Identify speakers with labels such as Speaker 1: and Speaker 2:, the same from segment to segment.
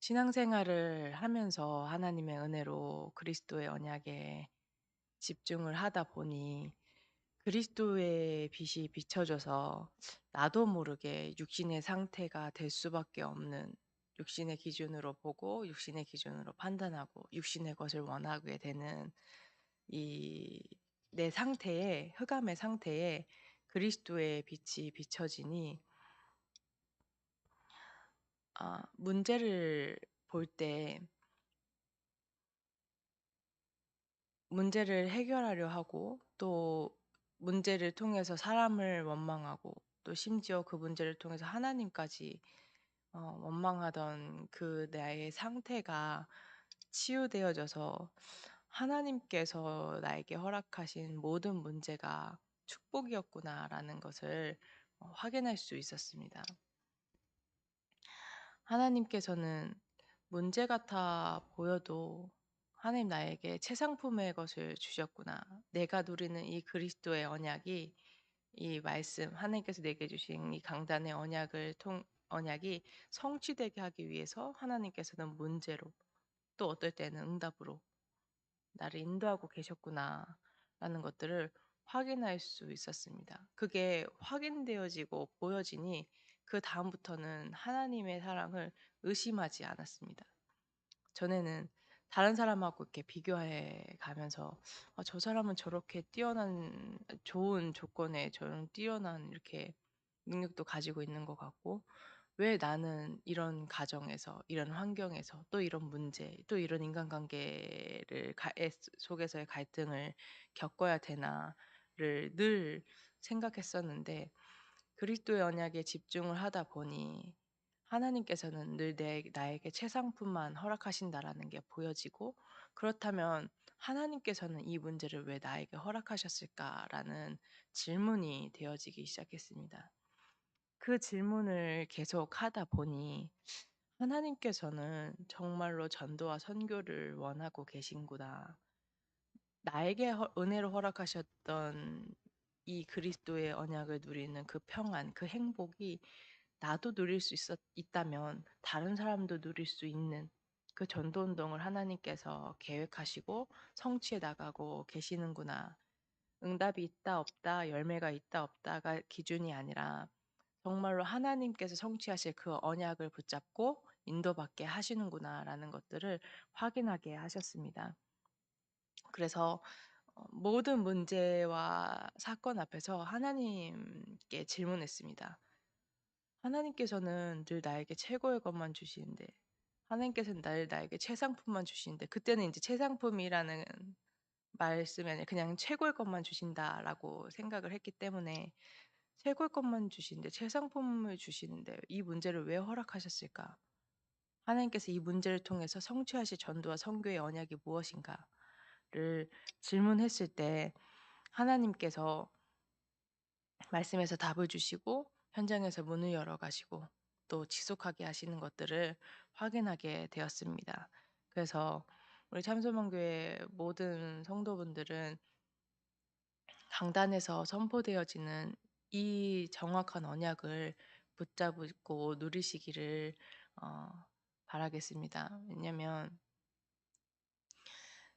Speaker 1: 신앙생활을 하면서 하나님의 은혜로 그리스도의 언약에 집중을 하다 보니 그리스도의 빛이 비춰져서 나도 모르게 육신의 상태가 될 수밖에 없는, 육신의 기준으로 보고 육신의 기준으로 판단하고 육신의 것을 원하게 되는 이 내 상태에, 흑암의 상태에 그리스도의 빛이 비춰지니 문제를 볼 때 문제를 해결하려 하고, 또 문제를 통해서 사람을 원망하고, 또 심지어 그 문제를 통해서 하나님까지 원망하던 그 나의 상태가 치유되어져서 하나님께서 나에게 허락하신 모든 문제가 축복이었구나라는 것을 확인할 수 있었습니다. 하나님께서는 문제 같아 보여도 하나님 나에게 최상품의 것을 주셨구나. 내가 누리는 이 그리스도의 언약이, 이 말씀, 하나님께서 내게 주신 이 강단의 언약이 성취되게 하기 위해서 하나님께서는 문제로, 또 어떨 때는 응답으로 나를 인도하고 계셨구나라는 것들을 확인할 수 있었습니다. 그게 확인되어지고 보여지니 그다음부터는 하나님의 사랑을 의심하지 않았습니다. 전에는 다른 사람하고 이렇게 비교해 가면서 '아 저 사람은 저렇게 뛰어난, 좋은 조건에 저런 뛰어난 이렇게 능력도 가지고 있는 것 같고, 왜 나는 이런 가정에서, 이런 환경에서, 또 이런 문제, 또 이런 인간관계를 속에서의 갈등을 겪어야 되나.'를 늘 생각했었는데, 그리스도의 언약에 집중을 하다 보니 하나님께서는 늘 나에게 최상품만 허락하신다라는 게 보여지고, 그렇다면 '하나님께서는 이 문제를 왜 나에게 허락하셨을까?'라는 질문이 되어지기 시작했습니다. 그 질문을 계속하다 보니 '하나님께서는 정말로 전도와 선교를 원하고 계신구나. 나에게 은혜로 허락하셨던 이 그리스도의 언약을 누리는 그 평안, 그 행복이 나도 누릴 수 있다면 다른 사람도 누릴 수 있는 그 전도 운동을 하나님께서 계획하시고 성취해 나가고 계시는구나. 응답이 있다 없다, 열매가 있다 없다가 기준이 아니라 정말로 하나님께서 성취하실 그 언약을 붙잡고 인도받게 하시는구나라는 것들을 확인하게 하셨습니다. 그래서 모든 문제와 사건 앞에서 하나님께 질문했습니다. 하나님께서는 늘 나에게 최고의 것만 주시는데, 하나님께서는 나에게 최상품만 주시는데, 그때는 이제 최상품이라는 말씀이 아니라 그냥 최고의 것만 주신다라고 생각을 했기 때문에, 최고의 것만 주시는데 최상품을 주시는데 이 문제를 왜 허락하셨을까? 하나님께서 이 문제를 통해서 성취하실 전도와 선교의 언약이 무엇인가를 질문했을 때, 하나님께서 말씀에서 답을 주시고 현장에서 문을 열어 가시고 또 지속하게 하시는 것들을 확인하게 되었습니다. 그래서 우리 참소망교회 모든 성도분들은 강단에서 선포되어지는 이 정확한 언약을 붙잡고 누리시기를 어 바라겠습니다. 왜냐면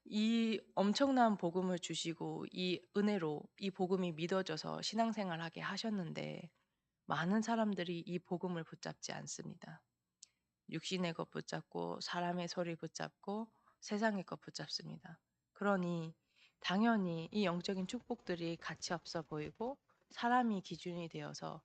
Speaker 1: 이 엄청난 복음을 주시고 이 은혜로 이 복음이 믿어져서 신앙생활하게 하셨는데, 많은 사람들이 이 복음을 붙잡지 않습니다. 육신의 것 붙잡고 사람의 소리 붙잡고 세상의 것 붙잡습니다. 그러니 당연히 이 영적인 축복들이 가치 없어 보이고, 사람이 기준이 되어서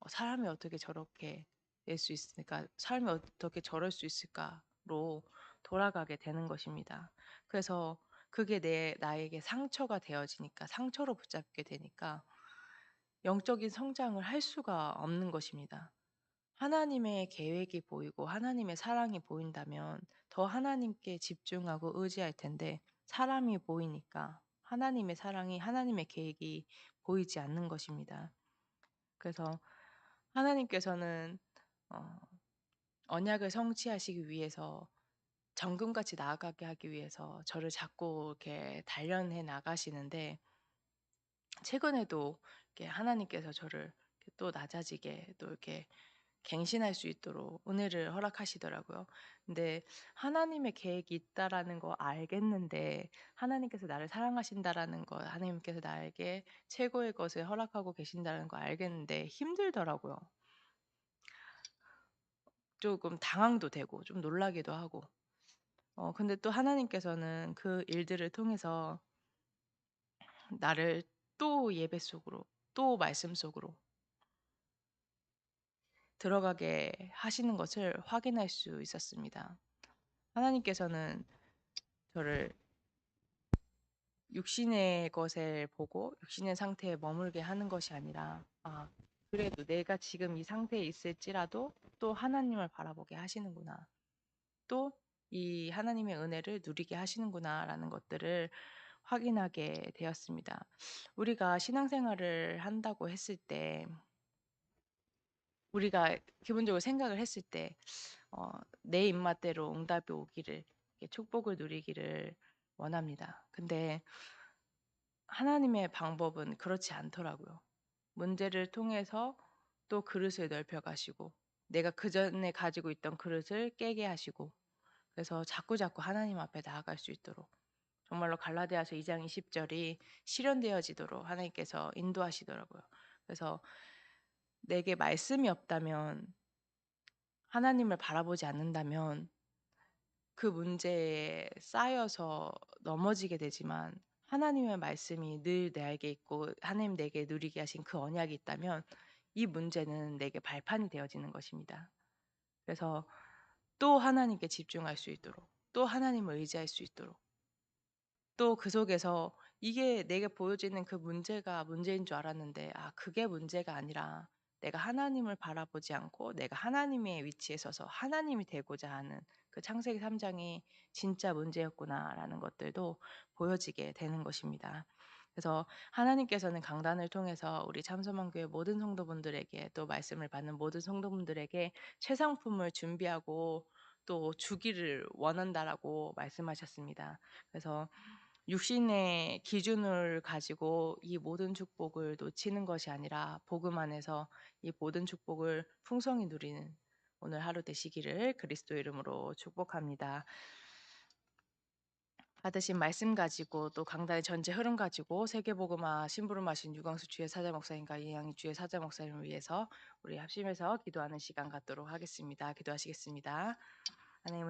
Speaker 1: '사람이 어떻게 저렇게 될 수 있을까? 사람이 어떻게 저럴 수 있을까?'로 돌아가게 되는 것입니다. 그래서 그게 나에게 상처가 되어지니까, 상처로 붙잡게 되니까 영적인 성장을 할 수가 없는 것입니다. 하나님의 계획이 보이고 하나님의 사랑이 보인다면 더 하나님께 집중하고 의지할 텐데, 사람이 보이니까 하나님의 사랑이, 하나님의 계획이 보이지 않는 것입니다. 그래서 하나님께서는 어 언약을 성취하시기 위해서, 정금같이 나아가게 하기 위해서 저를 자꾸 이렇게 단련해 나가시는데, 최근에도 이렇게 하나님께서 저를 이렇게 또 낮아지게, 또 이렇게 갱신할 수 있도록 은혜를 허락하시더라고요. 근데 하나님의 계획이 있다라는 거 알겠는데, 하나님께서 나를 사랑하신다라는 거, 하나님께서 나에게 최고의 것을 허락하고 계신다는 거 알겠는데 힘들더라고요. 조금 당황도 되고 좀 놀라기도 하고. 근데 또 하나님께서는 그 일들을 통해서 나를 또 예배 속으로, 또 말씀 속으로 들어가게 하시는 것을 확인할 수 있었습니다. 하나님께서는 저를 육신의 것을 보고 육신의 상태에 머물게 하는 것이 아니라, 그래도 내가 지금 이 상태에 있을지라도 또 하나님을 바라보게 하시는구나. 또 이 하나님의 은혜를 누리게 하시는구나라는 것들을 확인하게 되었습니다. 우리가 신앙생활을 한다고 했을 때, 우리가 기본적으로 생각을 했을 때, 내 입맛대로 응답이 오기를, 이렇게 축복을 누리기를 원합니다. 근데 하나님의 방법은 그렇지 않더라고요. 문제를 통해서 또 그릇을 넓혀 가시고, 내가 그전에 가지고 있던 그릇을 깨게 하시고, 그래서 자꾸자꾸 하나님 앞에 나아갈 수 있도록, 정말로 갈라디아서 2장 20 절이 실현되어지도록 하나님께서 인도하시더라고요. 그래서 내게 말씀이 없다면, 하나님을 바라보지 않는다면 그 문제에 쌓여서 넘어지게 되지만, 하나님의 말씀이 늘 나에게 있고 하나님 내게 누리게 하신 그 언약이 있다면 이 문제는 내게 발판이 되어지는 것입니다. 그래서 또 하나님께 집중할 수 있도록, 또 하나님을 의지할 수 있도록, 또 그 속에서 이게 내게 보여지는 그 문제가 문제인 줄 알았는데, 그게 문제가 아니라 내가 하나님을 바라보지 않고 내가 하나님의 위치에 서서 하나님이 되고자 하는 그 창세기 3 장이 진짜 문제였구나라는 것들도 보여지게 되는 것입니다. 그래서 하나님께서는 강단을 통해서 우리 참소망교회 모든 성도분들에게, 또 말씀을 받는 모든 성도분들에게 새 상품을 준비하고 또 주기를 원한다라고 말씀하셨습니다. 그래서 육신의 기준을 가지고 이 모든 축복을 놓치는 것이 아니라 복음 안에서 이 모든 축복을 풍성히 누리는 오늘 하루 되시기를 그리스도 이름으로 축복합니다. 받으신 말씀 가지고 또 강단의 전체 흐름 가지고 세계복음화 심부름하신 유광수 주의 사자 목사님과 이양희 주의 사자 목사님을 위해서 우리 합심해서 기도하는 시간 갖도록 하겠습니다. 기도하시겠습니다. 하나님